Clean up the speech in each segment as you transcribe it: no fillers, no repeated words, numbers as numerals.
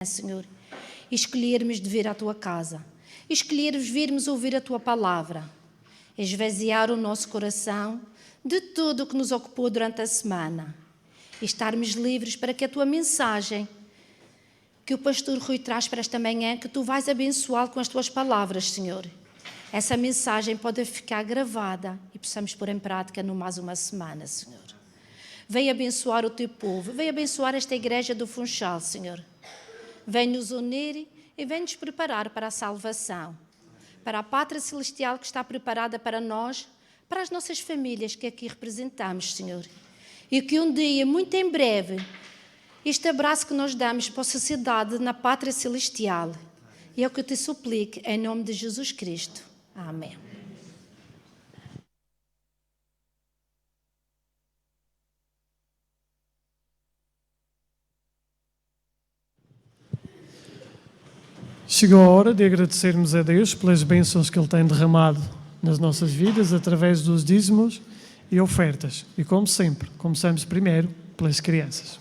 Senhor, e escolhermos de vir à Tua casa, e escolhermos virmos ouvir a Tua palavra, esvaziar o nosso coração de tudo o que nos ocupou durante a semana e estarmos livres para que a Tua mensagem, que o pastor Rui traz para esta manhã, que Tu vais abençoá-lo com as Tuas palavras, Senhor. Essa mensagem pode ficar gravada e possamos pôr em prática no mais uma semana, Senhor. Vem abençoar o Teu povo, vem abençoar esta igreja do Funchal, Senhor. Vem nos unir e vem nos preparar para a salvação, para a pátria celestial que está preparada para nós, para as nossas famílias que aqui representamos, Senhor. E que um dia, muito em breve, este abraço que nós damos possa ser dado na pátria celestial. E é o que eu te suplico, em nome de Jesus Cristo. Amém. Chegou a hora de agradecermos a Deus pelas bênçãos que Ele tem derramado nas nossas vidas através dos dízimos e ofertas. E como sempre, começamos primeiro pelas crianças.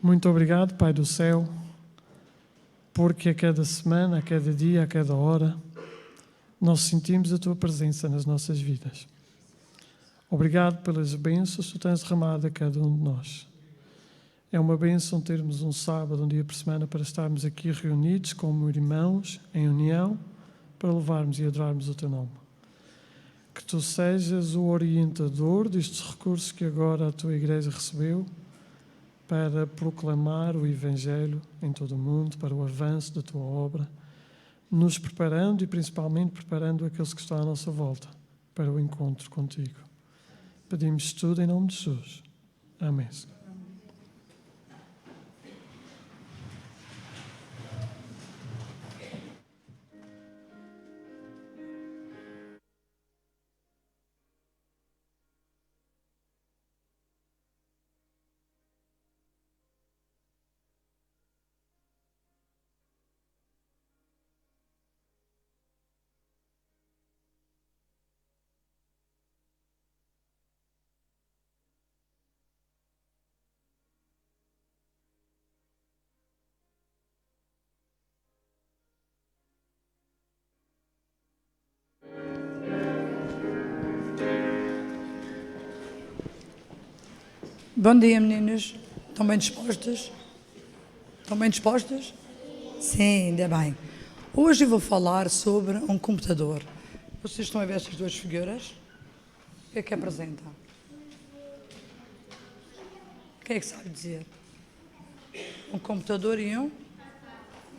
Muito obrigado, Pai do céu, porque a cada semana, a cada dia, a cada hora, nós sentimos a Tua presença nas nossas vidas. Obrigado pelas bênçãos que Tu tens derramado a cada um de nós. É uma bênção termos um sábado, um dia por semana, para estarmos aqui reunidos como irmãos, em união, para louvarmos e adorarmos o Teu nome. Que Tu sejas o orientador destes recursos que agora a Tua Igreja recebeu, para proclamar o Evangelho em todo o mundo, para o avanço da Tua obra, nos preparando e principalmente preparando aqueles que estão à nossa volta para o encontro contigo. Pedimos tudo em nome de Jesus. Amém. Bom dia, meninos. Estão bem dispostos? Estão bem dispostos? Sim, ainda bem. Hoje eu vou falar sobre um computador. Vocês estão a ver estas duas figuras? O que é que apresenta? Quem é que sabe dizer? Um computador e um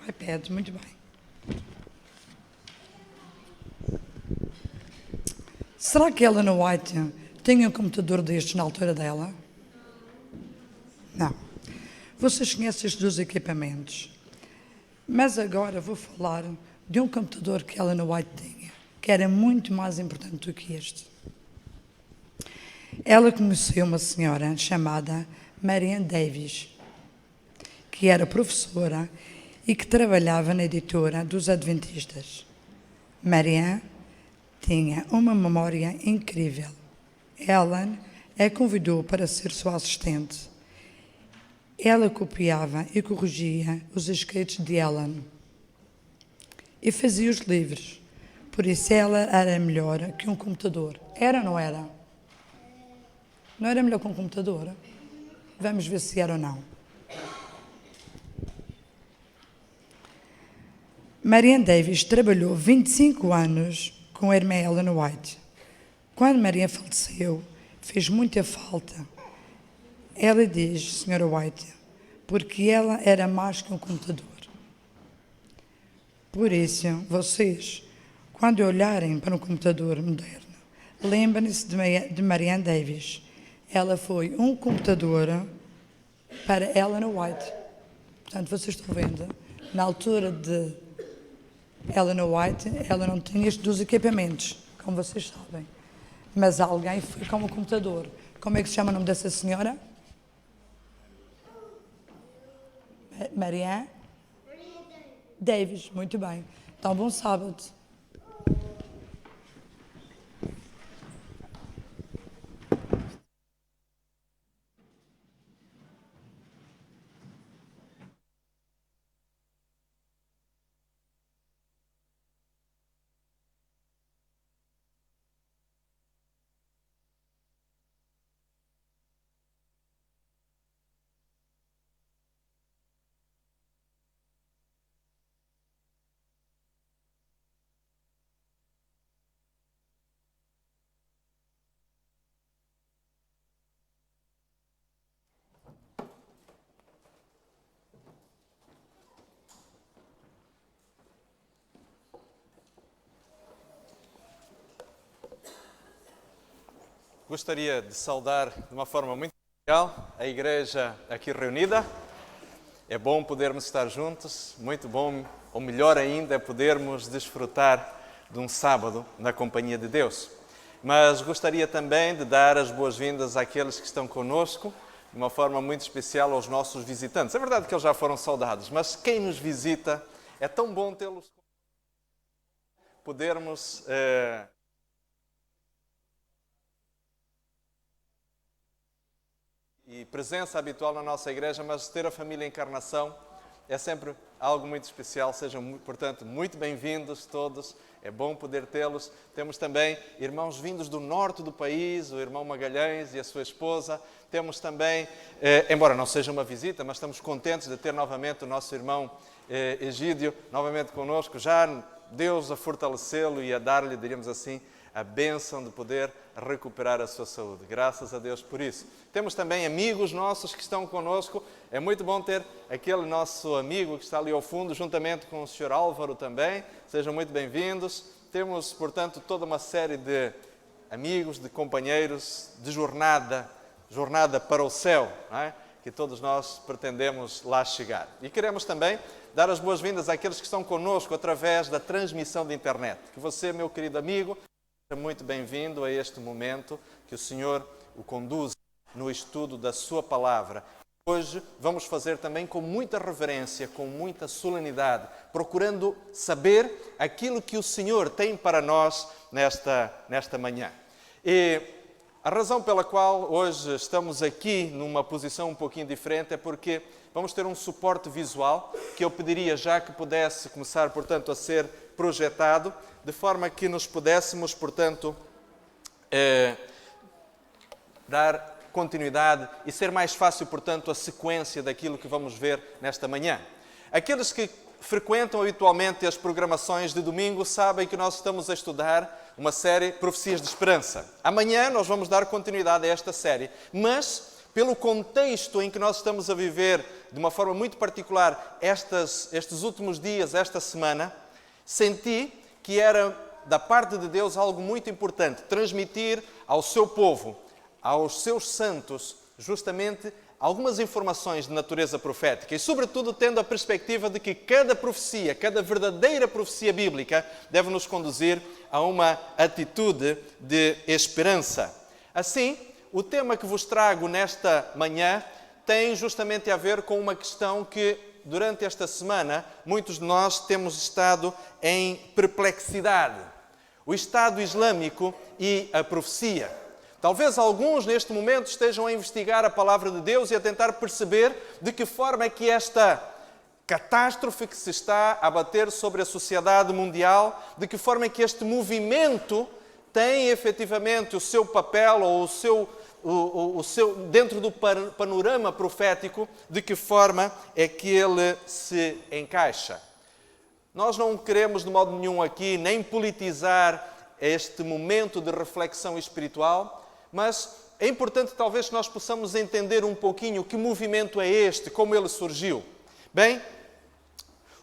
iPad. Muito bem. Será que Ellen White tinha um computador destes na altura dela? Não. Vocês conhecem estes dois equipamentos. Mas agora vou falar de um computador que Ellen White tinha, que era muito mais importante do que este. Ela conheceu uma senhora chamada Marianne Davies, que era professora e que trabalhava na editora dos Adventistas. Marianne tinha uma memória incrível. Ellen a convidou para ser sua assistente. Ela copiava e corrigia os escritos de Ellen e fazia os livros. Por isso ela era melhor que um computador. Era ou não era? Não era melhor que um computador? Vamos ver se era ou não. Marianne Davies trabalhou 25 anos com a irmã Ellen White. Quando Marianne faleceu, fez muita falta. Ela diz, Sra. White, porque ela era mais que um computador. Por isso, vocês, quando olharem para um computador moderno, lembrem-se de Marianne Davies. Ela foi um computador para Ellen White. Portanto, vocês estão vendo, na altura de Ellen White, ela não tinha estes dois equipamentos, como vocês sabem. Mas alguém foi com um computador. Como é que se chama o nome dessa senhora? Marianne Davies. Muito bem. Então, bom sábado. Gostaria de saudar de uma forma muito especial a igreja aqui reunida. É bom podermos estar juntos, muito bom, ou melhor ainda, podermos desfrutar de um sábado na companhia de Deus. Mas gostaria também de dar as boas-vindas àqueles que estão conosco, de uma forma muito especial aos nossos visitantes. É verdade que eles já foram saudados, mas quem nos visita, é tão bom tê-los, podermos e presença habitual na nossa igreja, mas ter a família Encarnação é sempre algo muito especial. Sejam, portanto, muito bem-vindos todos. É bom poder tê-los. Temos também irmãos vindos do norte do país, o irmão Magalhães e a sua esposa. Temos também, embora não seja uma visita, mas estamos contentes de ter novamente o nosso irmão Egídio novamente connosco. Já Deus a fortalecê-lo e a dar-lhe, diríamos assim, a bênção de poder recuperar a sua saúde. Graças a Deus por isso. Temos também amigos nossos que estão conosco. É muito bom ter aquele nosso amigo que está ali ao fundo, juntamente com o Sr. Álvaro também. Sejam muito bem-vindos. Temos, portanto, toda uma série de amigos, de companheiros, de jornada para o céu, não é? Que todos nós pretendemos lá chegar. E queremos também dar as boas-vindas àqueles que estão conosco através da transmissão de internet. Que você, meu querido amigo, muito bem-vindo a este momento que o Senhor o conduz no estudo da sua palavra. Hoje vamos fazer também com muita reverência, com muita solenidade, procurando saber aquilo que o Senhor tem para nós nesta manhã. E a razão pela qual hoje estamos aqui numa posição um pouquinho diferente é porque vamos ter um suporte visual que eu pediria já que pudesse começar, portanto, a ser projetado, de forma que nos pudéssemos, portanto, dar continuidade e ser mais fácil, portanto, a sequência daquilo que vamos ver nesta manhã. Aqueles que frequentam habitualmente as programações de domingo sabem que nós estamos a estudar uma série Profecias de Esperança. Amanhã nós vamos dar continuidade a esta série, mas pelo contexto em que nós estamos a viver de uma forma muito particular estes últimos dias, esta semana, senti que era da parte de Deus algo muito importante, transmitir ao seu povo, aos seus santos, justamente algumas informações de natureza profética e, sobretudo, tendo a perspectiva de que cada profecia, cada verdadeira profecia bíblica deve nos conduzir a uma atitude de esperança. Assim, o tema que vos trago nesta manhã tem justamente a ver com uma questão que, durante esta semana, muitos de nós temos estado em perplexidade. O Estado Islâmico e a profecia. Talvez alguns, neste momento, estejam a investigar a palavra de Deus e a tentar perceber de que forma é que esta catástrofe que se está a abater sobre a sociedade mundial, de que forma é que este movimento tem efetivamente o seu papel ou o seu dentro do panorama profético, de que forma é que ele se encaixa. Nós não queremos de modo nenhum aqui nem politizar este momento de reflexão espiritual, mas é importante talvez que nós possamos entender um pouquinho que movimento é este, como ele surgiu. Bem,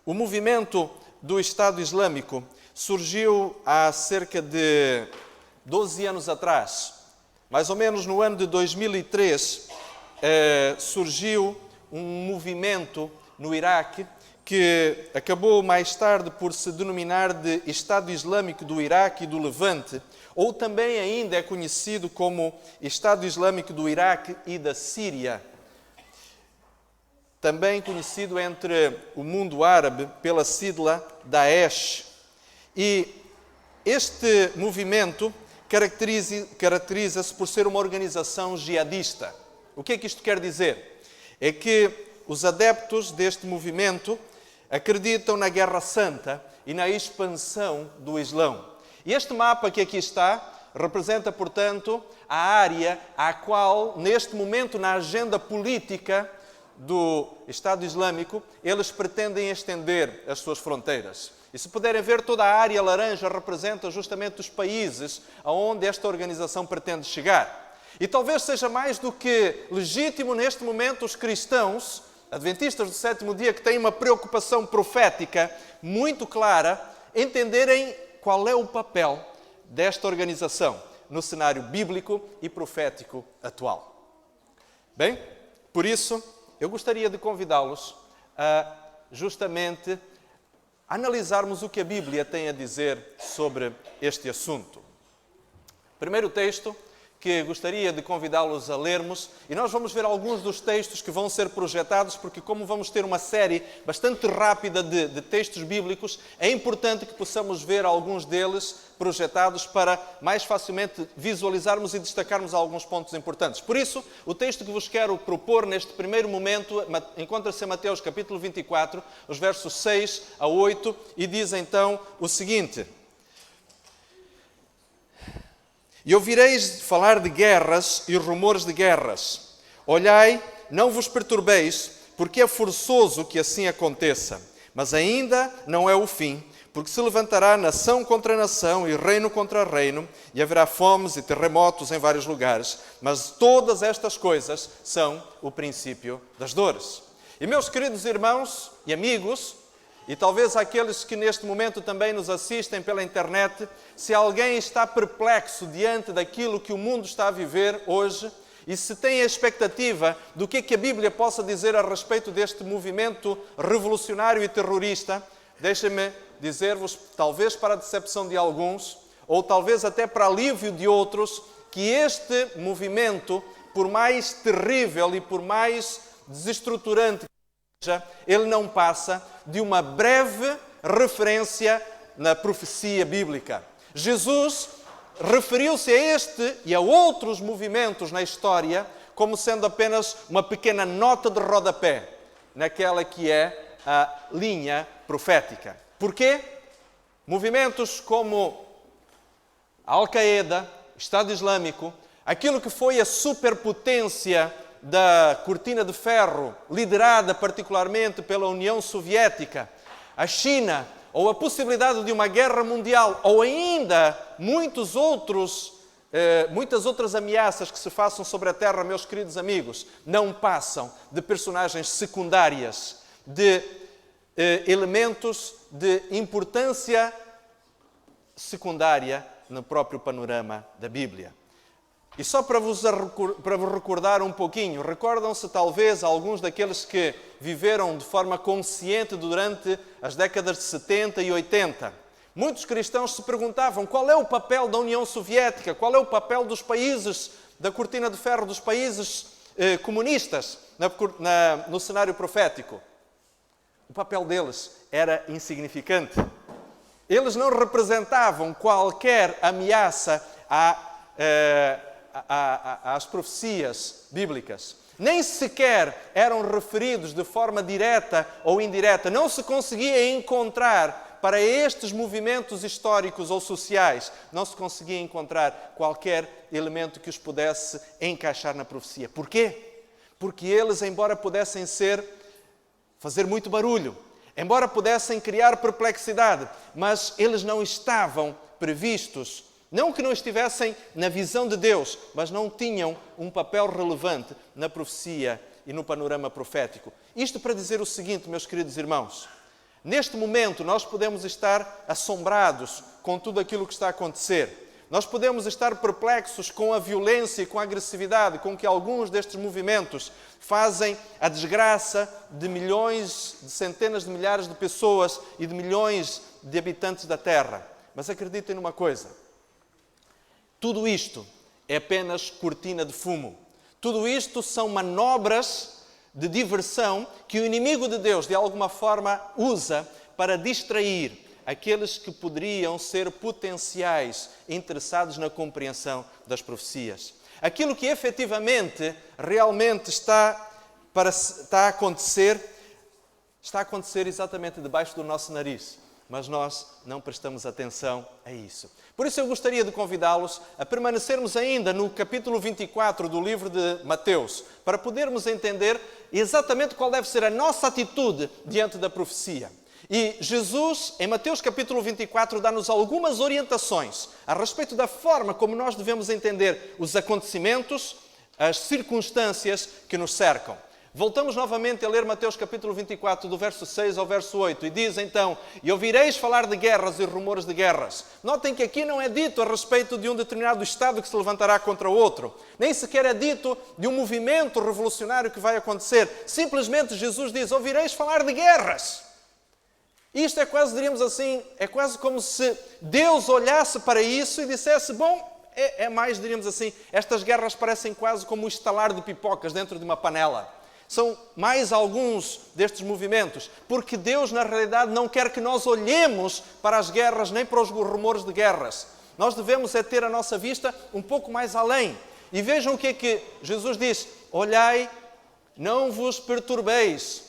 o movimento do Estado Islâmico surgiu há cerca de 12 anos atrás. Mais ou menos no ano de 2003, surgiu um movimento no Iraque que acabou mais tarde por se denominar de Estado Islâmico do Iraque e do Levante, ou também ainda é conhecido como Estado Islâmico do Iraque e da Síria. Também conhecido entre o mundo árabe pela sigla Daesh. E este movimento caracteriza-se por ser uma organização jihadista. O que é que isto quer dizer? É que os adeptos deste movimento acreditam na Guerra Santa e na expansão do Islão. E este mapa que aqui está representa, portanto, a área à qual, neste momento, na agenda política do Estado Islâmico, eles pretendem estender as suas fronteiras. E se puderem ver, toda a área laranja representa justamente os países aonde esta organização pretende chegar. E talvez seja mais do que legítimo neste momento os cristãos, adventistas do sétimo dia, que têm uma preocupação profética muito clara, entenderem qual é o papel desta organização no cenário bíblico e profético atual. Bem, por isso, eu gostaria de convidá-los a justamente analisarmos o que a Bíblia tem a dizer sobre este assunto. Primeiro texto que gostaria de convidá-los a lermos, e nós vamos ver alguns dos textos que vão ser projetados, porque como vamos ter uma série bastante rápida de textos bíblicos, é importante que possamos ver alguns deles projetados para mais facilmente visualizarmos e destacarmos alguns pontos importantes. Por isso, o texto que vos quero propor neste primeiro momento encontra-se em Mateus capítulo 24, os versos 6 a 8, e diz então o seguinte: E ouvireis falar de guerras e rumores de guerras. Olhai, não vos perturbeis, porque é forçoso que assim aconteça. Mas ainda não é o fim, porque se levantará nação contra nação e reino contra reino, e haverá fomes e terremotos em vários lugares. Mas todas estas coisas são o princípio das dores. E meus queridos irmãos e amigos, e talvez aqueles que neste momento também nos assistem pela internet, se alguém está perplexo diante daquilo que o mundo está a viver hoje, e se tem a expectativa do que a Bíblia possa dizer a respeito deste movimento revolucionário e terrorista, deixem-me dizer-vos, talvez para a decepção de alguns, ou talvez até para alívio de outros, que este movimento, por mais terrível e por mais desestruturante que seja, ele não passa de uma breve referência na profecia bíblica. Jesus referiu-se a este e a outros movimentos na história como sendo apenas uma pequena nota de rodapé naquela que é a linha profética. Porquê? Movimentos como a Al-Qaeda, Estado Islâmico, aquilo que foi a superpotência da cortina de ferro, liderada particularmente pela União Soviética, a China, ou a possibilidade de uma guerra mundial, ou ainda muitas outras ameaças que se façam sobre a Terra, meus queridos amigos, não passam de personagens secundárias, de elementos de importância secundária no próprio panorama da Bíblia. E só para vos recordar um pouquinho, recordam-se talvez alguns daqueles que viveram de forma consciente durante as décadas de 70 e 80. Muitos cristãos se perguntavam qual é o papel da União Soviética, qual é o papel dos países da cortina de ferro, dos países comunistas no cenário profético. O papel deles era insignificante. Eles não representavam qualquer ameaça às profecias bíblicas. Nem sequer eram referidos de forma direta ou indireta. Não se conseguia encontrar para estes movimentos históricos ou sociais, não se conseguia encontrar qualquer elemento que os pudesse encaixar na profecia. Porquê? Porque eles, embora pudessem fazer muito barulho, embora pudessem criar perplexidade, mas eles não estavam previstos. Não que não estivessem na visão de Deus, mas não tinham um papel relevante na profecia e no panorama profético. Isto para dizer o seguinte, meus queridos irmãos. Neste momento, nós podemos estar assombrados com tudo aquilo que está a acontecer. Nós podemos estar perplexos com a violência e com a agressividade com que alguns destes movimentos fazem a desgraça de milhões, de centenas de milhares de pessoas e de milhões de habitantes da Terra. Mas acreditem numa coisa. Tudo isto é apenas cortina de fumo. Tudo isto são manobras de diversão que o inimigo de Deus, de alguma forma, usa para distrair aqueles que poderiam ser potenciais interessados na compreensão das profecias. Aquilo que efetivamente, realmente está a acontecer exatamente debaixo do nosso nariz. Mas nós não prestamos atenção a isso. Por isso eu gostaria de convidá-los a permanecermos ainda no capítulo 24 do livro de Mateus, para podermos entender exatamente qual deve ser a nossa atitude diante da profecia. E Jesus, em Mateus capítulo 24, dá-nos algumas orientações a respeito da forma como nós devemos entender os acontecimentos, as circunstâncias que nos cercam. Voltamos novamente a ler Mateus capítulo 24, do verso 6 ao verso 8, e diz então: e ouvireis falar de guerras e rumores de guerras. Notem que aqui não é dito a respeito de um determinado Estado que se levantará contra outro. Nem sequer é dito de um movimento revolucionário que vai acontecer. Simplesmente Jesus diz: ouvireis falar de guerras. Isto é quase, diríamos assim, é quase como se Deus olhasse para isso e dissesse: bom, é mais, diríamos assim, estas guerras parecem quase como um estalar de pipocas dentro de uma panela. São mais alguns destes movimentos, porque Deus, na realidade, não quer que nós olhemos para as guerras nem para os rumores de guerras. Nós devemos ter a nossa vista um pouco mais além. E vejam o que é que Jesus diz: olhai, não vos perturbeis,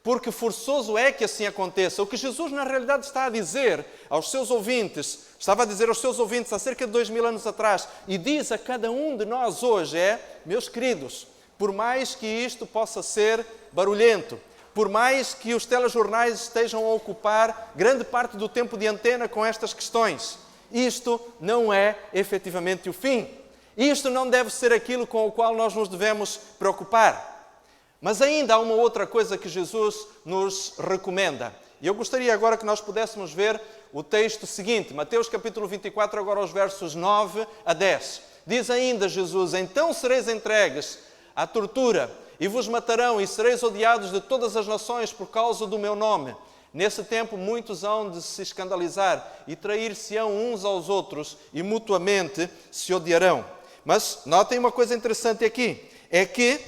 porque forçoso é que assim aconteça. O que Jesus, na realidade, está a dizer aos seus ouvintes, estava a dizer aos seus ouvintes há cerca de 2000 anos atrás, e diz a cada um de nós hoje meus queridos, por mais que isto possa ser barulhento, por mais que os telejornais estejam a ocupar grande parte do tempo de antena com estas questões, isto não é efetivamente o fim. Isto não deve ser aquilo com o qual nós nos devemos preocupar. Mas ainda há uma outra coisa que Jesus nos recomenda. E eu gostaria agora que nós pudéssemos ver o texto seguinte, Mateus capítulo 24, agora os versos 9 a 10. Diz ainda Jesus: então sereis entregues à tortura, e vos matarão, e sereis odiados de todas as nações por causa do meu nome. Nesse tempo muitos hão de se escandalizar, e trair-se-ão uns aos outros, e mutuamente se odiarão. Mas notem uma coisa interessante aqui, é que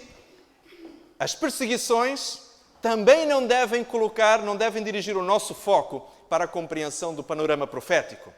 as perseguições também não devem dirigir o nosso foco para a compreensão do panorama profético.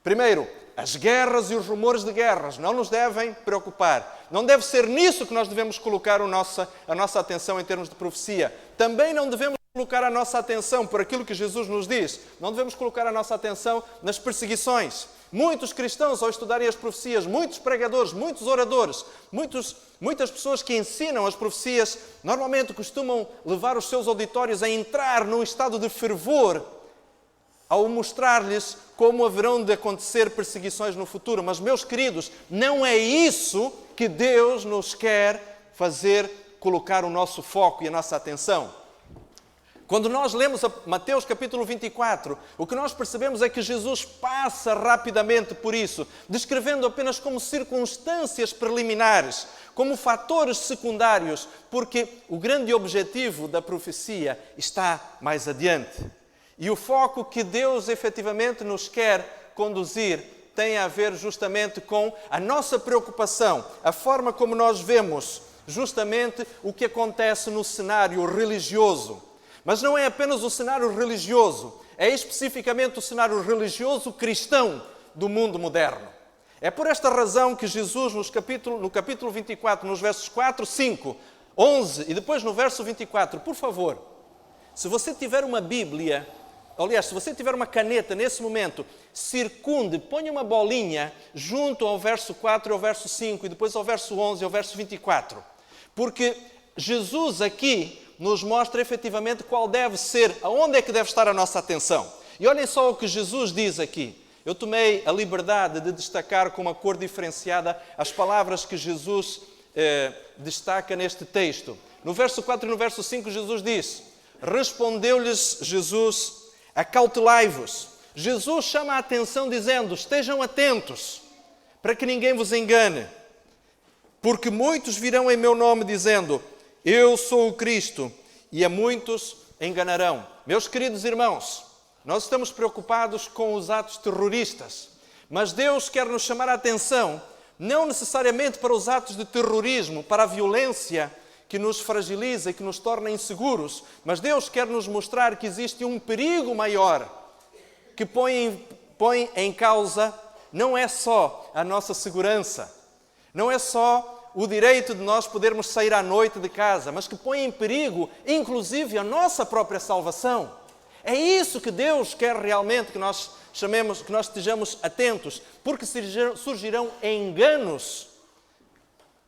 Primeiro, as guerras e os rumores de guerras não nos devem preocupar. Não deve ser nisso que nós devemos colocar a nossa atenção em termos de profecia. Também não devemos colocar a nossa atenção por aquilo que Jesus nos diz. Não devemos colocar a nossa atenção nas perseguições. Muitos cristãos, ao estudarem as profecias, muitos pregadores, muitos oradores, muitas pessoas que ensinam as profecias, normalmente costumam levar os seus auditórios a entrar num estado de fervor ao mostrar-lhes como haverão de acontecer perseguições no futuro. Mas, meus queridos, não é isso que Deus nos quer fazer colocar o nosso foco e a nossa atenção. Quando nós lemos Mateus capítulo 24, o que nós percebemos é que Jesus passa rapidamente por isso, descrevendo apenas como circunstâncias preliminares, como fatores secundários, porque o grande objetivo da profecia está mais adiante. E o foco que Deus efetivamente nos quer conduzir tem a ver justamente com a nossa preocupação, a forma como nós vemos justamente o que acontece no cenário religioso. Mas não é apenas o cenário religioso, é especificamente o cenário religioso cristão do mundo moderno. É por esta razão que Jesus, no capítulo 24, nos versos 4, 5, 11 e depois no verso 24, por favor, se você tiver uma Bíblia, aliás, se você tiver uma caneta nesse momento, circunde, ponha uma bolinha junto ao verso 4 e ao verso 5 e depois ao verso 11 e ao verso 24. Porque Jesus aqui nos mostra efetivamente qual deve ser, aonde é que deve estar a nossa atenção. E olhem só o que Jesus diz aqui. Eu tomei a liberdade de destacar com uma cor diferenciada as palavras que Jesus destaca neste texto. No verso 4 e no verso 5, Jesus diz: respondeu-lhes Jesus: acautelai-vos. Jesus chama a atenção dizendo: estejam atentos, para que ninguém vos engane. Porque muitos virão em meu nome dizendo: eu sou o Cristo, e a muitos enganarão. Meus queridos irmãos, nós estamos preocupados com os atos terroristas, mas Deus quer nos chamar a atenção, não necessariamente para os atos de terrorismo, para a violência que nos fragiliza e que nos torna inseguros, mas Deus quer nos mostrar que existe um perigo maior, que põe em causa não é só a nossa segurança, não é só o direito de nós podermos sair à noite de casa, mas que põe em perigo, inclusive, a nossa própria salvação. É isso que Deus quer realmente que nós chamemos, que nós estejamos atentos, porque surgirão enganos.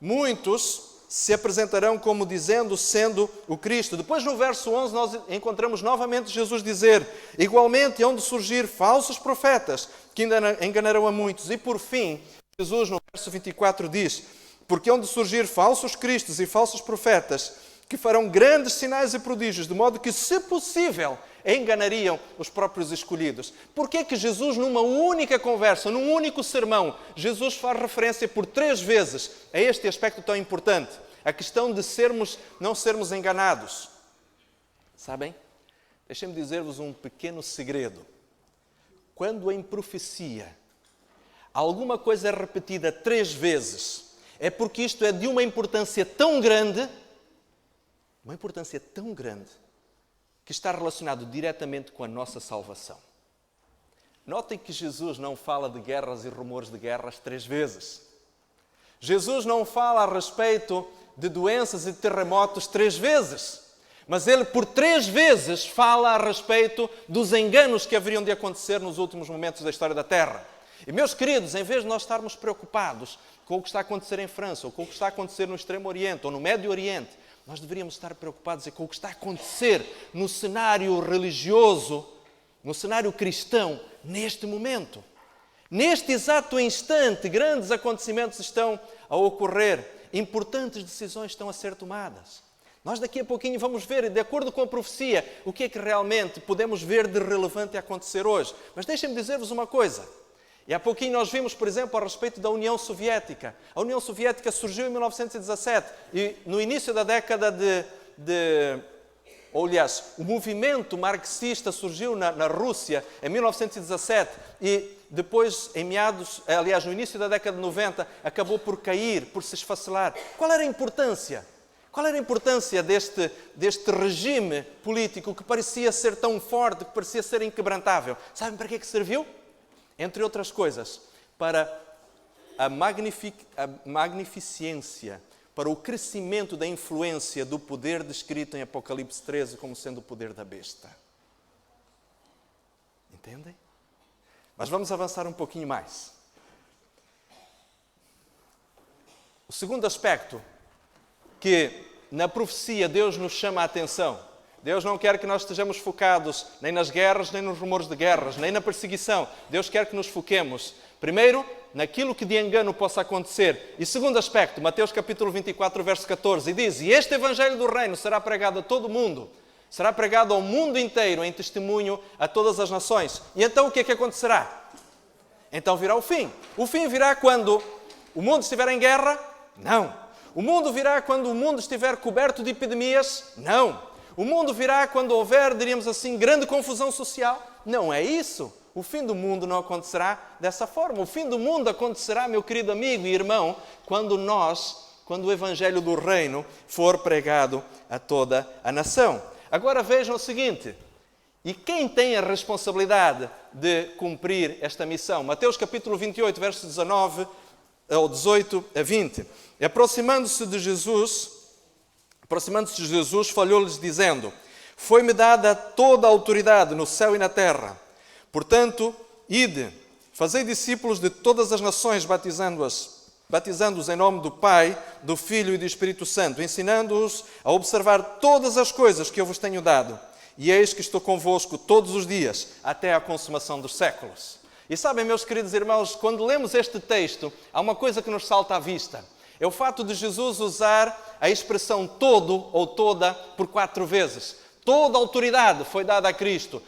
Muitos se apresentarão como dizendo, sendo o Cristo. Depois, no verso 11, nós encontramos novamente Jesus dizer: igualmente hão de surgir falsos profetas, que ainda enganarão a muitos. E, por fim, Jesus, no verso 24, diz: porque hão de surgir falsos cristos e falsos profetas, que farão grandes sinais e prodígios, de modo que, se possível, enganariam os próprios escolhidos. Por que que Jesus, numa única conversa, num único sermão, Jesus faz referência por 3 vezes a este aspecto tão importante? A questão de não sermos enganados. Sabem? Deixem-me dizer-vos um pequeno segredo. Quando em profecia alguma coisa é repetida 3 vezes, é porque isto é de uma importância tão grande, que está relacionado diretamente com a nossa salvação. Notem que Jesus não fala de guerras e rumores de guerras 3 vezes. Jesus não fala a respeito de doenças e de terremotos 3 vezes. Mas ele, por 3 vezes, fala a respeito dos enganos que haveriam de acontecer nos últimos momentos da história da Terra. E, meus queridos, em vez de nós estarmos preocupados com o que está a acontecer em França, ou com o que está a acontecer no Extremo Oriente, ou no Médio Oriente, nós deveríamos estar preocupados com o que está a acontecer no cenário religioso, no cenário cristão, neste momento. Neste exato instante, grandes acontecimentos estão a ocorrer, importantes decisões estão a ser tomadas. Nós daqui a pouquinho vamos ver, de acordo com a profecia, o que é que realmente podemos ver de relevante a acontecer hoje. Mas deixem-me dizer-vos uma coisa. E há pouquinho nós vimos, por exemplo, a respeito da União Soviética. A União Soviética surgiu em 1917 e no início da década aliás, o movimento marxista surgiu na Rússia em 1917 e depois, no início da década de 90, acabou por cair, por se esfacelar. Qual era a importância? Qual era a importância deste regime político que parecia ser tão forte, que parecia ser inquebrantável? Sabem para que é que serviu? Entre outras coisas, para a magnificência, para o crescimento da influência do poder descrito em Apocalipse 13 como sendo o poder da besta. Entendem? Mas vamos avançar um pouquinho mais. O segundo aspecto que na profecia Deus nos chama a atenção. Deus não quer que nós estejamos focados nem nas guerras, nem nos rumores de guerras, nem na perseguição. Deus quer que nos foquemos, primeiro, naquilo que de engano possa acontecer. E segundo aspecto, Mateus capítulo 24, verso 14, e diz: e este evangelho do reino será pregado a todo o mundo, será pregado ao mundo inteiro em testemunho a todas as nações. E então o que é que acontecerá? Então virá o fim. O fim virá quando o mundo estiver em guerra? Não. O mundo virá quando o mundo estiver coberto de epidemias? Não. O mundo virá quando houver, diríamos assim, grande confusão social? Não é isso. O fim do mundo não acontecerá dessa forma. O fim do mundo acontecerá, meu querido amigo e irmão, quando o evangelho do reino for pregado a toda a nação. Agora vejam o seguinte: e quem tem a responsabilidade de cumprir esta missão? Mateus capítulo 28, versos 19 ao 18 a 20. Aproximando-se de Jesus, falou-lhes dizendo: foi-me dada toda a autoridade no céu e na terra. Portanto, ide, fazei discípulos de todas as nações, batizando-os em nome do Pai, do Filho e do Espírito Santo, ensinando-os a observar todas as coisas que eu vos tenho dado. E eis que estou convosco todos os dias, até à consumação dos séculos. E sabem, meus queridos irmãos, quando lemos este texto, há uma coisa que nos salta à vista. É o fato de Jesus usar a expressão todo ou toda por 4 vezes. Toda a autoridade foi dada a Cristo.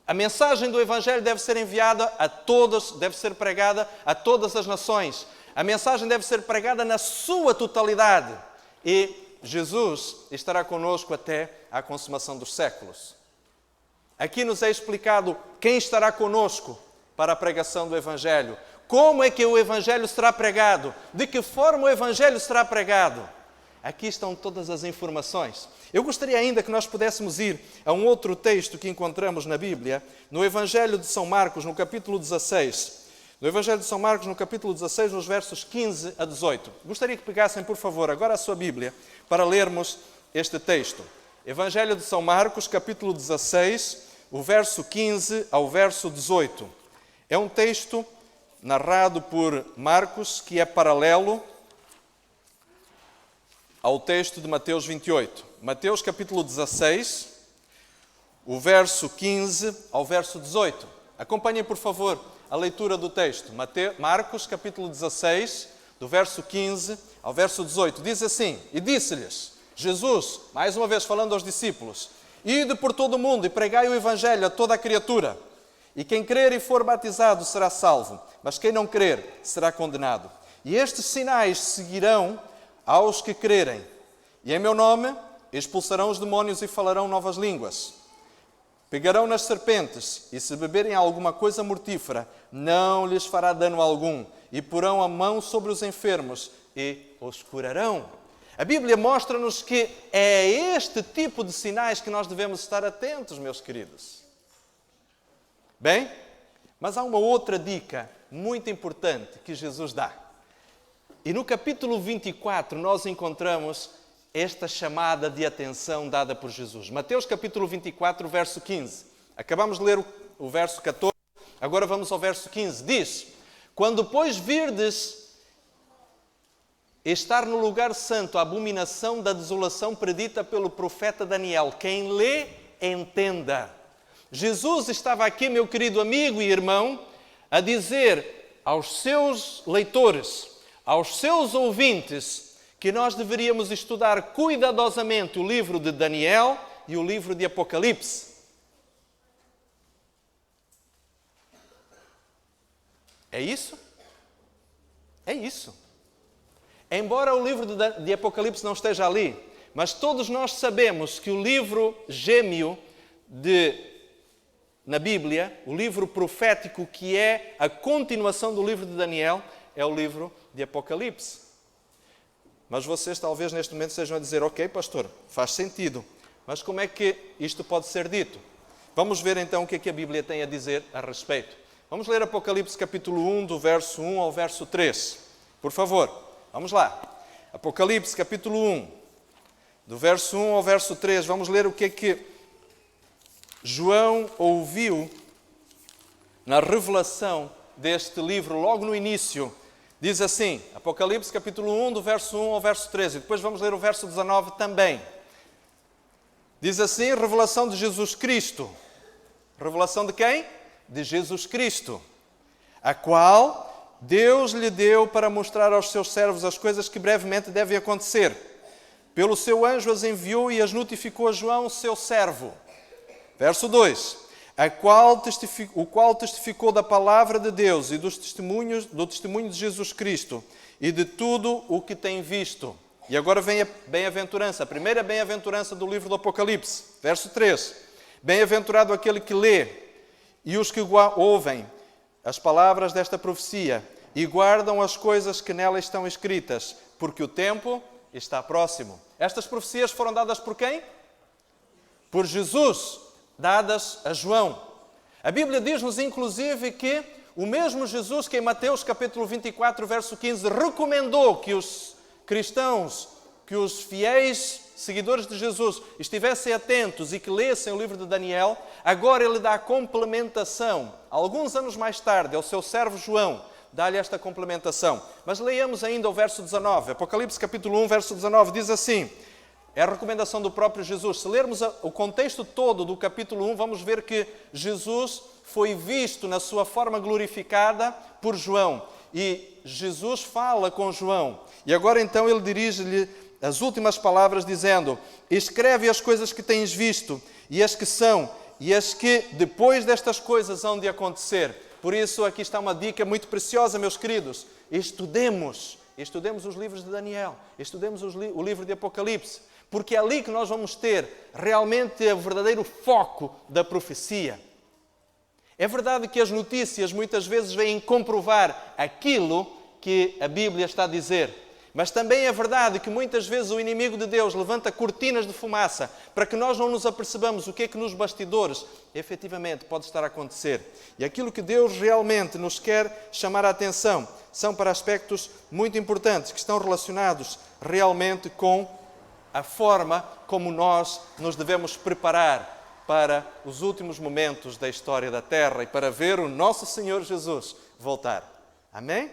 A mensagem do Evangelho deve ser enviada a todos, deve ser pregada a todas as nações. A mensagem deve ser pregada na sua totalidade. E Jesus estará conosco até à consumação dos séculos. Aqui nos é explicado quem estará conosco para a pregação do Evangelho. Como é que o Evangelho será pregado? De que forma o Evangelho será pregado? Aqui estão todas as informações. Eu gostaria ainda que nós pudéssemos ir a um outro texto que encontramos na Bíblia, no Evangelho de São Marcos, no capítulo 16. No Evangelho de São Marcos, no capítulo 16, nos versos 15 a 18. Gostaria que pegassem, por favor, agora a sua Bíblia, para lermos este texto. Evangelho de São Marcos, capítulo 16, o verso 15 ao verso 18. É um texto narrado por Marcos, que é paralelo ao texto de Mateus 28. Mateus capítulo 16, o verso 15 ao verso 18. Acompanhem, por favor, a leitura do texto. Marcos capítulo 16, do verso 15 ao verso 18. Diz assim: e disse-lhes Jesus, mais uma vez falando aos discípulos: ide por todo o mundo e pregai o evangelho a toda a criatura. E quem crer e for batizado será salvo, mas quem não crer será condenado. E estes sinais seguirão aos que crerem. E em meu nome expulsarão os demónios e falarão novas línguas. Pegarão nas serpentes, e se beberem alguma coisa mortífera, não lhes fará dano algum. E porão a mão sobre os enfermos e os curarão. A Bíblia mostra-nos que é este tipo de sinais que nós devemos estar atentos, meus queridos. Bem, mas há uma outra dica muito importante que Jesus dá. E no capítulo 24 nós encontramos esta chamada de atenção dada por Jesus. Mateus capítulo 24, verso 15. Acabamos de ler o verso 14, agora vamos ao verso 15. Diz: quando, pois, virdes estar no lugar santo a abominação da desolação predita pelo profeta Daniel, quem lê, entenda. Jesus estava aqui, meu querido amigo e irmão, a dizer aos seus leitores, aos seus ouvintes, que nós deveríamos estudar cuidadosamente o livro de Daniel e o livro de Apocalipse. É isso? É isso. Embora o livro de Apocalipse não esteja ali, mas todos nós sabemos que o livro gêmeo na Bíblia, o livro profético que é a continuação do livro de Daniel, é o livro de Apocalipse. Mas vocês talvez neste momento estejam a dizer: ok, pastor, faz sentido, mas como é que isto pode ser dito? Vamos ver então o que é que a Bíblia tem a dizer a respeito. Vamos ler Apocalipse capítulo 1, do verso 1 ao verso 3. Por favor, vamos lá. Apocalipse capítulo 1, do verso 1 ao verso 3. Vamos ler o que é que João ouviu na revelação deste livro, logo no início, diz assim, Apocalipse capítulo 1, do verso 1 ao verso 13, e depois vamos ler o verso 19 também. Diz assim, revelação de Jesus Cristo. Revelação de quem? De Jesus Cristo, a qual Deus lhe deu para mostrar aos seus servos as coisas que brevemente devem acontecer. Pelo seu anjo as enviou e as notificou a João, seu servo. Verso 2. O qual testificou da palavra de Deus e do testemunho de Jesus Cristo e de tudo o que tem visto. E agora vem a bem-aventurança, a primeira bem-aventurança do livro do Apocalipse. Verso 3. Bem-aventurado aquele que lê e os que ouvem as palavras desta profecia e guardam as coisas que nela estão escritas, porque o tempo está próximo. Estas profecias foram dadas por quem? Por Jesus, dadas a João. A Bíblia diz-nos, inclusive, que o mesmo Jesus que em Mateus capítulo 24, verso 15, recomendou que os cristãos, que os fiéis seguidores de Jesus estivessem atentos e que lessem o livro de Daniel, agora ele dá a complementação. Alguns anos mais tarde, ao seu servo João, dá-lhe esta complementação. Mas leiamos ainda o verso 19. Apocalipse capítulo 1, verso 19, diz assim, é a recomendação do próprio Jesus. Se lermos o contexto todo do capítulo 1, vamos ver que Jesus foi visto na sua forma glorificada por João. E Jesus fala com João. E agora então ele dirige-lhe as últimas palavras dizendo, escreve as coisas que tens visto, e as que são, e as que depois destas coisas hão de acontecer. Por isso aqui está uma dica muito preciosa, meus queridos. Estudemos os livros de Daniel, estudemos o livro de Apocalipse, porque é ali que nós vamos ter realmente o verdadeiro foco da profecia. É verdade que as notícias muitas vezes vêm comprovar aquilo que a Bíblia está a dizer. Mas também é verdade que muitas vezes o inimigo de Deus levanta cortinas de fumaça para que nós não nos apercebamos o que é que nos bastidores efetivamente pode estar a acontecer. E aquilo que Deus realmente nos quer chamar a atenção são para aspectos muito importantes que estão relacionados realmente com a forma como nós nos devemos preparar para os últimos momentos da história da Terra e para ver o nosso Senhor Jesus voltar. Amém?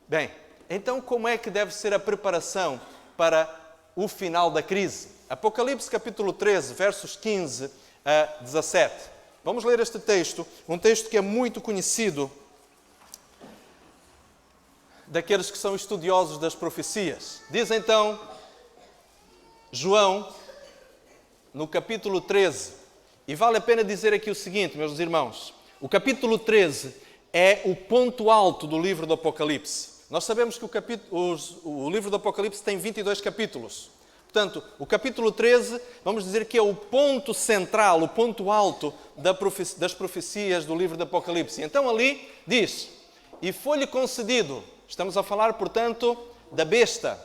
Bem, então como é que deve ser a preparação para o final da crise? Apocalipse capítulo 13, versos 15 a 17. Vamos ler este texto, um texto que é muito conhecido daqueles que são estudiosos das profecias. Diz então João, no capítulo 13, e vale a pena dizer aqui o seguinte, meus irmãos, o capítulo 13 é o ponto alto do livro do Apocalipse. Nós sabemos que o livro do Apocalipse tem 22 capítulos. Portanto, o capítulo 13, vamos dizer que é o ponto central, o ponto alto das profecias do livro do Apocalipse. Então ali diz, e foi-lhe concedido, estamos a falar, portanto, da besta,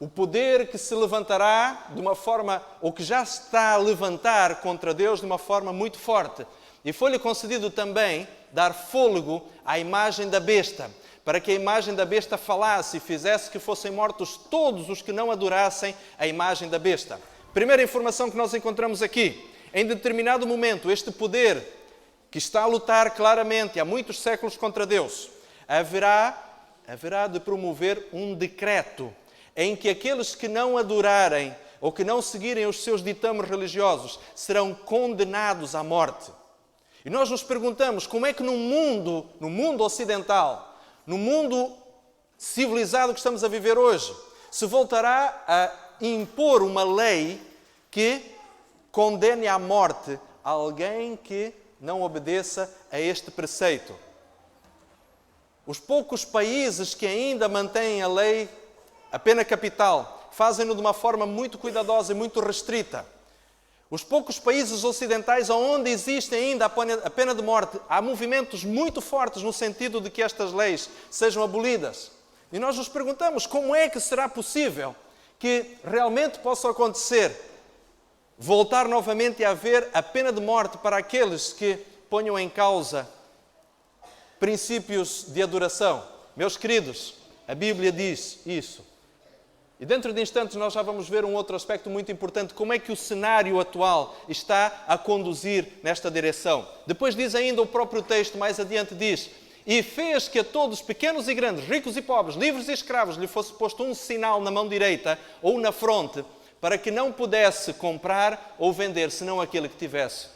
o poder que se levantará de uma forma, ou que já está a levantar contra Deus de uma forma muito forte. E foi-lhe concedido também dar fôlego à imagem da besta, para que a imagem da besta falasse e fizesse que fossem mortos todos os que não adorassem a imagem da besta. Primeira informação que nós encontramos aqui. Em determinado momento, este poder que está a lutar claramente há muitos séculos contra Deus, haverá de promover um decreto em que aqueles que não adorarem ou que não seguirem os seus ditames religiosos serão condenados à morte. E nós nos perguntamos como é que no mundo ocidental, no mundo civilizado que estamos a viver hoje, se voltará a impor uma lei que condene à morte alguém que não obedeça a este preceito. Os poucos países que ainda mantêm a lei, a pena capital, fazem-no de uma forma muito cuidadosa e muito restrita. Os poucos países ocidentais onde existe ainda a pena de morte, há movimentos muito fortes no sentido de que estas leis sejam abolidas. E nós nos perguntamos como é que será possível que realmente possa acontecer voltar novamente a haver a pena de morte para aqueles que ponham em causa princípios de adoração. Meus queridos, a Bíblia diz isso. E dentro de instantes nós já vamos ver um outro aspecto muito importante, como é que o cenário atual está a conduzir nesta direção. Depois diz ainda o próprio texto, mais adiante diz: e fez que a todos, pequenos e grandes, ricos e pobres, livres e escravos, lhe fosse posto um sinal na mão direita ou na fronte, para que não pudesse comprar ou vender, senão aquele que tivesse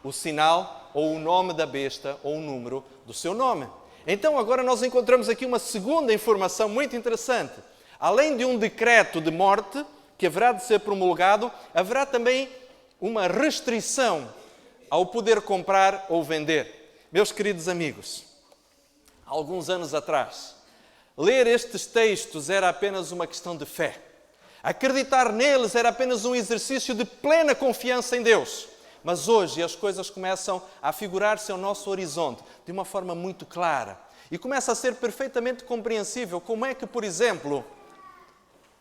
o sinal ou o nome da besta ou o número do seu nome. Então agora nós encontramos aqui uma segunda informação muito interessante. Além de um decreto de morte que haverá de ser promulgado, haverá também uma restrição ao poder comprar ou vender. Meus queridos amigos, há alguns anos atrás, ler estes textos era apenas uma questão de fé. Acreditar neles era apenas um exercício de plena confiança em Deus. Mas hoje as coisas começam a figurar-se ao nosso horizonte de uma forma muito clara. E começa a ser perfeitamente compreensível como é que, por exemplo,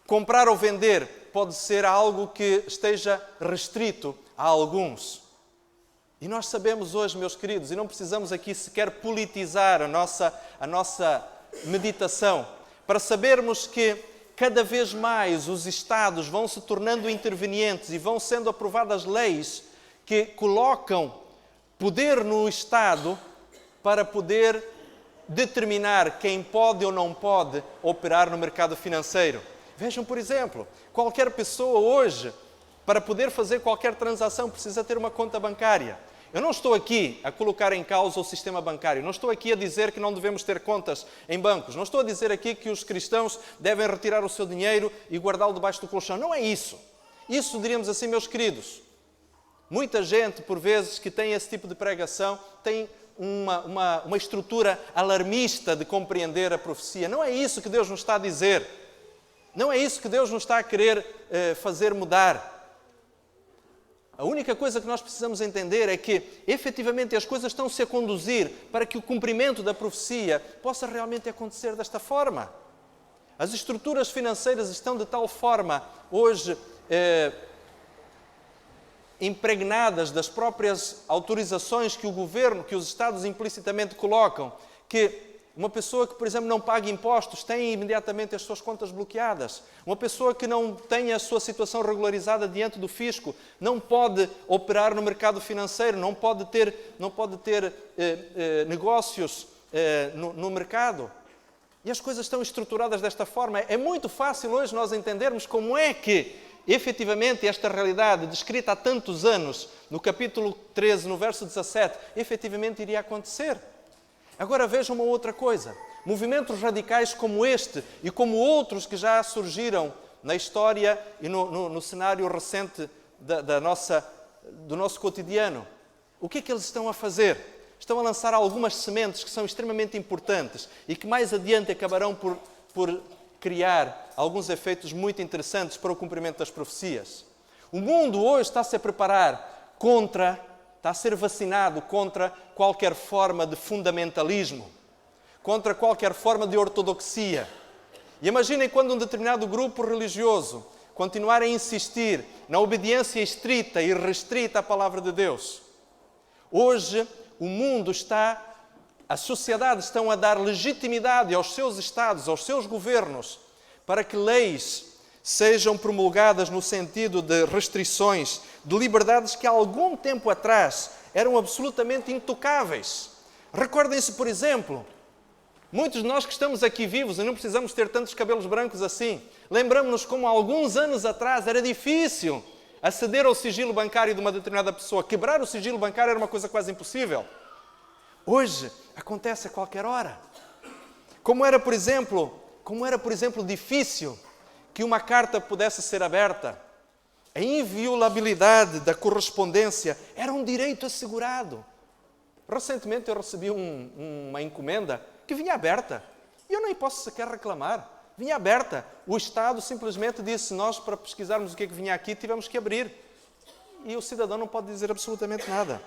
comprar ou vender pode ser algo que esteja restrito a alguns. E nós sabemos hoje, meus queridos, e não precisamos aqui sequer politizar a nossa meditação, para sabermos que cada vez mais os Estados vão se tornando intervenientes e vão sendo aprovadas leis que colocam poder no Estado para poder determinar quem pode ou não pode operar no mercado financeiro. Vejam, por exemplo, qualquer pessoa hoje, para poder fazer qualquer transação, precisa ter uma conta bancária. Eu não estou aqui a colocar em causa o sistema bancário, não estou aqui a dizer que não devemos ter contas em bancos, não estou a dizer aqui que os cristãos devem retirar o seu dinheiro e guardá-lo debaixo do colchão. Não é isso. Isso, diríamos assim, meus queridos, muita gente, por vezes, que tem esse tipo de pregação, tem uma estrutura alarmista de compreender a profecia. Não é isso que Deus nos está a dizer. Não é isso que Deus nos está a querer fazer mudar. A única coisa que nós precisamos entender é que, efetivamente, as coisas estão-se a conduzir para que o cumprimento da profecia possa realmente acontecer desta forma. As estruturas financeiras estão de tal forma, hoje, impregnadas das próprias autorizações que o governo, que os Estados implicitamente colocam, que uma pessoa que, por exemplo, não paga impostos tem imediatamente as suas contas bloqueadas. Uma pessoa que não tem a sua situação regularizada diante do fisco não pode operar no mercado financeiro, não pode ter negócios no mercado. E as coisas estão estruturadas desta forma. É muito fácil hoje nós entendermos como é que, efetivamente, esta realidade descrita há tantos anos, no capítulo 13, no verso 17, efetivamente iria acontecer. Agora vejam uma outra coisa. Movimentos radicais como este e como outros que já surgiram na história e no cenário recente do nosso cotidiano. O que é que eles estão a fazer? Estão a lançar algumas sementes que são extremamente importantes e que mais adiante acabarão por criar alguns efeitos muito interessantes para o cumprimento das profecias. O mundo hoje está-se a preparar está a ser vacinado contra qualquer forma de fundamentalismo, contra qualquer forma de ortodoxia. E imaginem quando um determinado grupo religioso continuar a insistir na obediência estrita e restrita à palavra de Deus. Hoje, o mundo as sociedades estão a dar legitimidade aos seus Estados, aos seus governos, para que leis sejam promulgadas no sentido de restrições, de liberdades que há algum tempo atrás eram absolutamente intocáveis. Recordem-se, por exemplo, muitos de nós que estamos aqui vivos e não precisamos ter tantos cabelos brancos assim, lembramos-nos como há alguns anos atrás era difícil aceder ao sigilo bancário de uma determinada pessoa. Quebrar o sigilo bancário era uma coisa quase impossível. Hoje acontece a qualquer hora. Como era, por exemplo, difícil que uma carta pudesse ser aberta. A inviolabilidade da correspondência era um direito assegurado. Recentemente eu recebi uma encomenda que vinha aberta. E eu nem posso sequer reclamar. Vinha aberta. O Estado simplesmente disse, nós para pesquisarmos o que é que vinha aqui tivemos que abrir. E o cidadão não pode dizer absolutamente nada.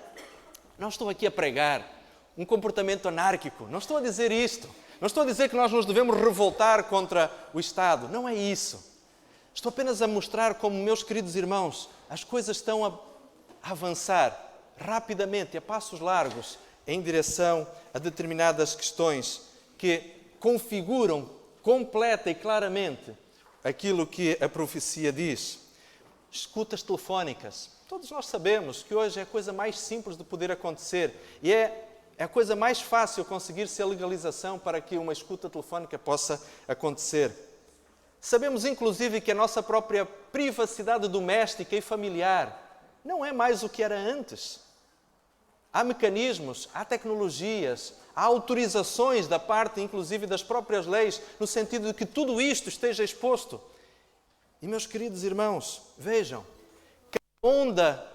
Não estou aqui a pregar um comportamento anárquico. Não estou a dizer isto. Não estou a dizer que nós nos devemos revoltar contra o Estado. Não é isso. Estou apenas a mostrar como, meus queridos irmãos, as coisas estão a avançar rapidamente, a passos largos, em direção a determinadas questões que configuram completa e claramente aquilo que a profecia diz. Escutas telefónicas. Todos nós sabemos que hoje é a coisa mais simples de poder acontecer e é a coisa mais fácil conseguir-se a legalização para que uma escuta telefónica possa acontecer. Sabemos, inclusive, que a nossa própria privacidade doméstica e familiar não é mais o que era antes. Há mecanismos, há tecnologias, há autorizações da parte, inclusive, das próprias leis, no sentido de que tudo isto esteja exposto. E, meus queridos irmãos, vejam, cada onda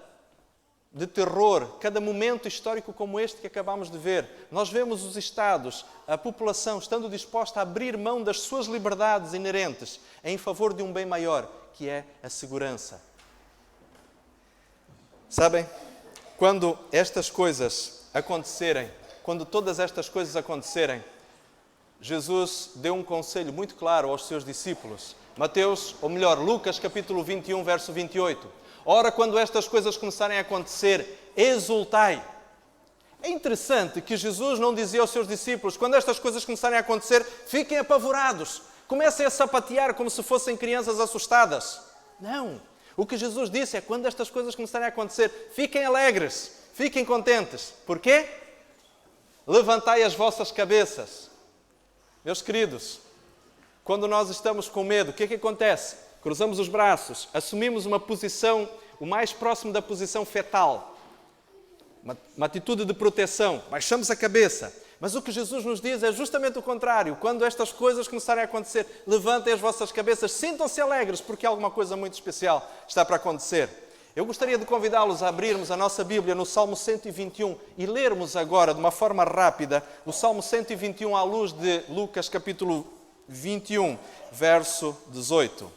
de terror, cada momento histórico como este que acabamos de ver, nós vemos os Estados, a população estando disposta a abrir mão das suas liberdades inerentes em favor de um bem maior, que é a segurança. Sabem, quando estas coisas acontecerem, quando todas estas coisas acontecerem, Jesus deu um conselho muito claro aos seus discípulos. Mateus, ou melhor, Lucas, capítulo 21, verso 28. Ora, quando estas coisas começarem a acontecer, exultai. É interessante que Jesus não dizia aos seus discípulos, quando estas coisas começarem a acontecer, fiquem apavorados, comecem a sapatear como se fossem crianças assustadas. Não. O que Jesus disse é, quando estas coisas começarem a acontecer, fiquem alegres, fiquem contentes. Porquê? Levantai as vossas cabeças. Meus queridos, quando nós estamos com medo, o que é que acontece? Cruzamos os braços, assumimos uma posição o mais próximo da posição fetal. Uma atitude de proteção, baixamos a cabeça. Mas o que Jesus nos diz é justamente o contrário. Quando estas coisas começarem a acontecer, levantem as vossas cabeças, sintam-se alegres, porque alguma coisa muito especial está para acontecer. Eu gostaria de convidá-los a abrirmos a nossa Bíblia no Salmo 121 e lermos agora, de uma forma rápida, o Salmo 121 à luz de Lucas, capítulo 21, verso 18.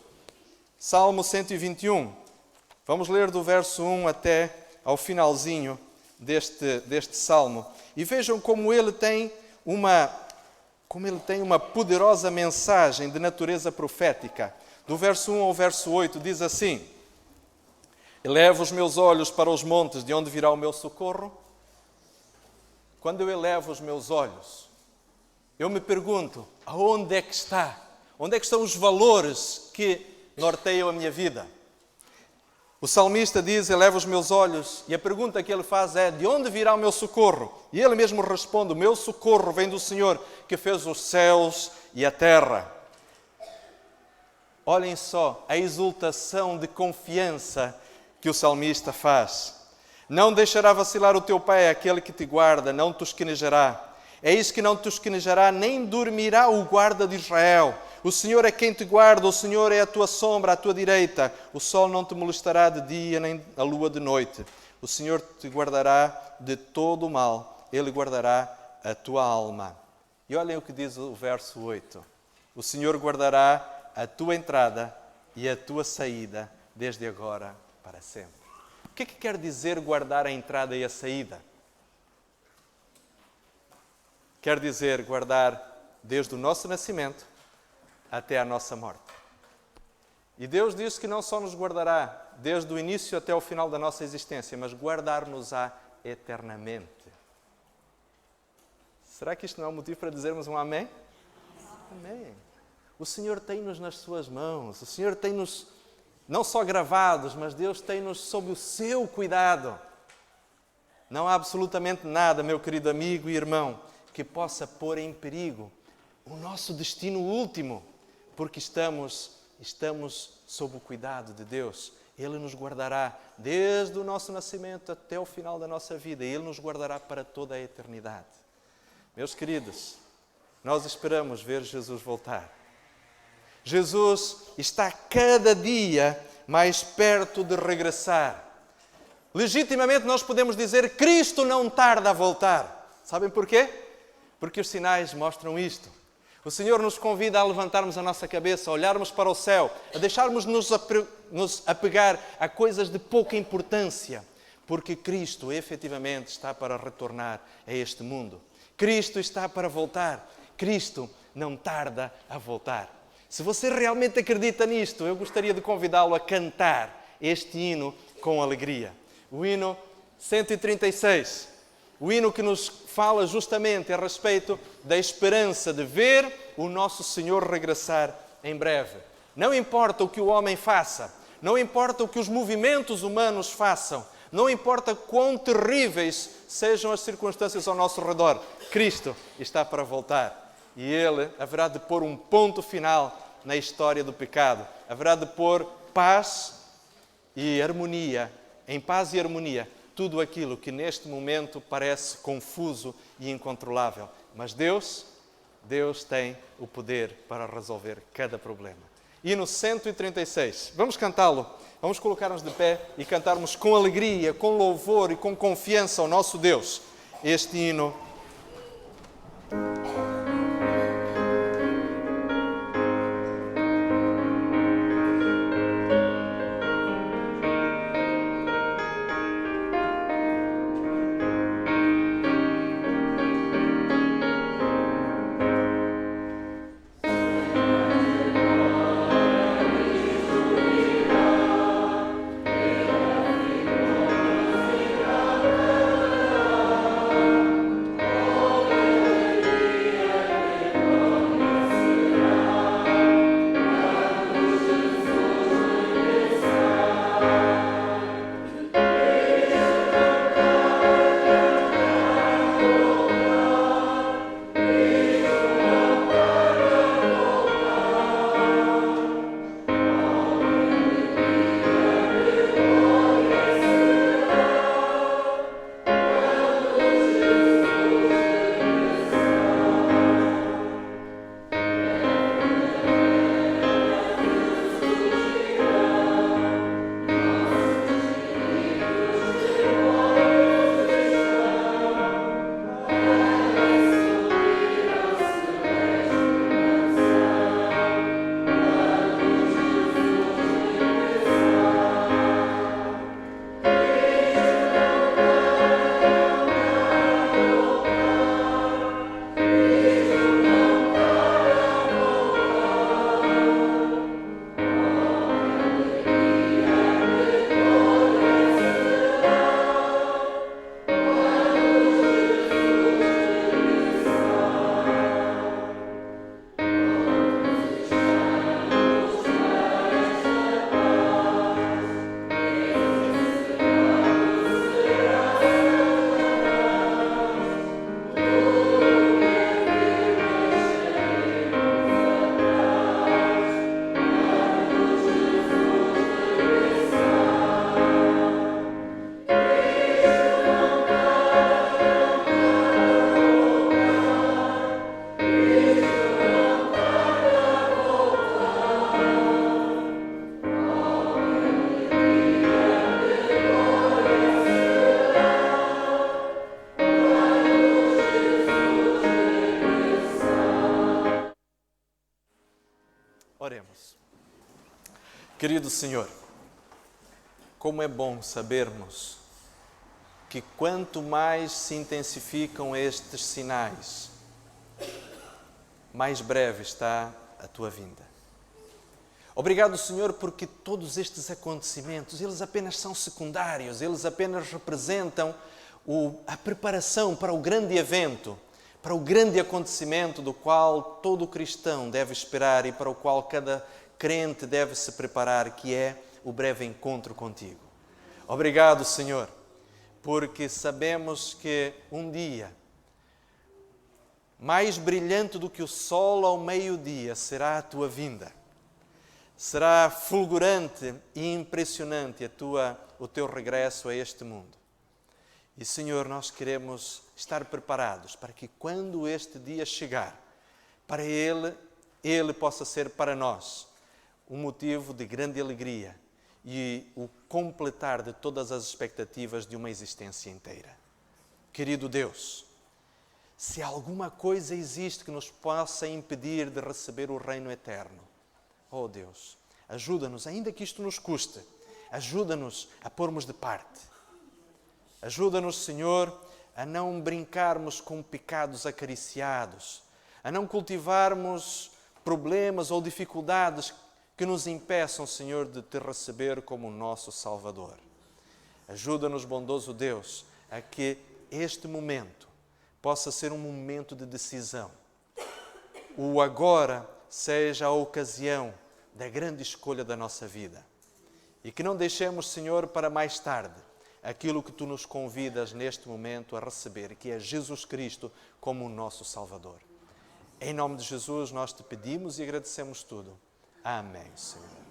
Salmo 121. Vamos ler do verso 1 até ao finalzinho deste salmo. E vejam como ele tem uma poderosa mensagem de natureza profética. Do verso 1 ao verso 8 diz assim: Elevo os meus olhos para os montes, de onde virá o meu socorro? Quando eu elevo os meus olhos, eu me pergunto, aonde é que está? Onde é que estão os valores que norteiam a minha vida? O salmista diz, eleva os meus olhos, e a pergunta que ele faz é, de onde virá o meu socorro? E ele mesmo responde, o meu socorro vem do Senhor, que fez os céus e a terra. Olhem só a exultação de confiança que o salmista faz. Não deixará vacilar o teu pé, aquele que te guarda, não tosquenejará. Eis que não tosquenejará, nem dormirá o guarda de Israel. O Senhor é quem te guarda, o Senhor é a tua sombra, à tua direita. O sol não te molestará de dia, nem a lua de noite. O Senhor te guardará de todo o mal. Ele guardará a tua alma. E olhem o que diz o verso 8. O Senhor guardará a tua entrada e a tua saída, desde agora para sempre. O que é que quer dizer guardar a entrada e a saída? Quer dizer guardar desde o nosso nascimento até a nossa morte. E Deus diz que não só nos guardará desde o início até o final da nossa existência, mas guardar-nos-á eternamente. Será que isto não é um motivo para dizermos um amém? Amém. O Senhor tem-nos nas suas mãos, o Senhor tem-nos não só gravados, mas Deus tem-nos sob o seu cuidado. Não há absolutamente nada, meu querido amigo e irmão, que possa pôr em perigo o nosso destino último, porque estamos sob o cuidado de Deus. Ele nos guardará desde o nosso nascimento até o final da nossa vida. Ele nos guardará para toda a eternidade. Meus queridos, nós esperamos ver Jesus voltar. Jesus está cada dia mais perto de regressar. Legitimamente nós podemos dizer, Cristo não tarda a voltar. Sabem porquê? Porque os sinais mostram isto. O Senhor nos convida a levantarmos a nossa cabeça, a olharmos para o céu, a deixarmos nos apegar a coisas de pouca importância, porque Cristo efetivamente está para retornar a este mundo. Cristo está para voltar. Cristo não tarda a voltar. Se você realmente acredita nisto, eu gostaria de convidá-lo a cantar este hino com alegria. O hino 136. O hino que nos fala justamente a respeito da esperança de ver o nosso Senhor regressar em breve. Não importa o que o homem faça, não importa o que os movimentos humanos façam, não importa quão terríveis sejam as circunstâncias ao nosso redor, Cristo está para voltar. E Ele haverá de pôr um ponto final na história do pecado. Haverá de pôr paz e harmonia, em paz e harmonia, tudo aquilo que neste momento parece confuso e incontrolável. Mas Deus tem o poder para resolver cada problema. Hino 136. Vamos cantá-lo. Vamos colocar-nos de pé e cantarmos com alegria, com louvor e com confiança ao nosso Deus este hino. Oremos. Querido Senhor, como é bom sabermos que quanto mais se intensificam estes sinais, mais breve está a Tua vinda. Obrigado, Senhor, porque todos estes acontecimentos, eles apenas são secundários, eles apenas representam a preparação para o grande evento, para o grande acontecimento do qual todo cristão deve esperar e para o qual cada crente deve se preparar, que é o breve encontro contigo. Obrigado, Senhor, porque sabemos que um dia, mais brilhante do que o sol ao meio-dia, será a Tua vinda. Será fulgurante e impressionante o Teu regresso a este mundo. E, Senhor, nós queremos estar preparados para que quando este dia chegar, para Ele possa ser para nós um motivo de grande alegria e o completar de todas as expectativas de uma existência inteira. Querido Deus, se alguma coisa existe que nos possa impedir de receber o reino eterno, oh Deus, ajuda-nos, ainda que isto nos custe, ajuda-nos a pormos de parte. Ajuda-nos, Senhor, a não brincarmos com pecados acariciados, a não cultivarmos problemas ou dificuldades que nos impeçam, Senhor, de Te receber como nosso Salvador. Ajuda-nos, bondoso Deus, a que este momento possa ser um momento de decisão. O agora seja a ocasião da grande escolha da nossa vida. E que não deixemos, Senhor, para mais tarde, aquilo que Tu nos convidas neste momento a receber, que é Jesus Cristo como o nosso Salvador. Em nome de Jesus nós Te pedimos e agradecemos tudo. Amém, Senhor.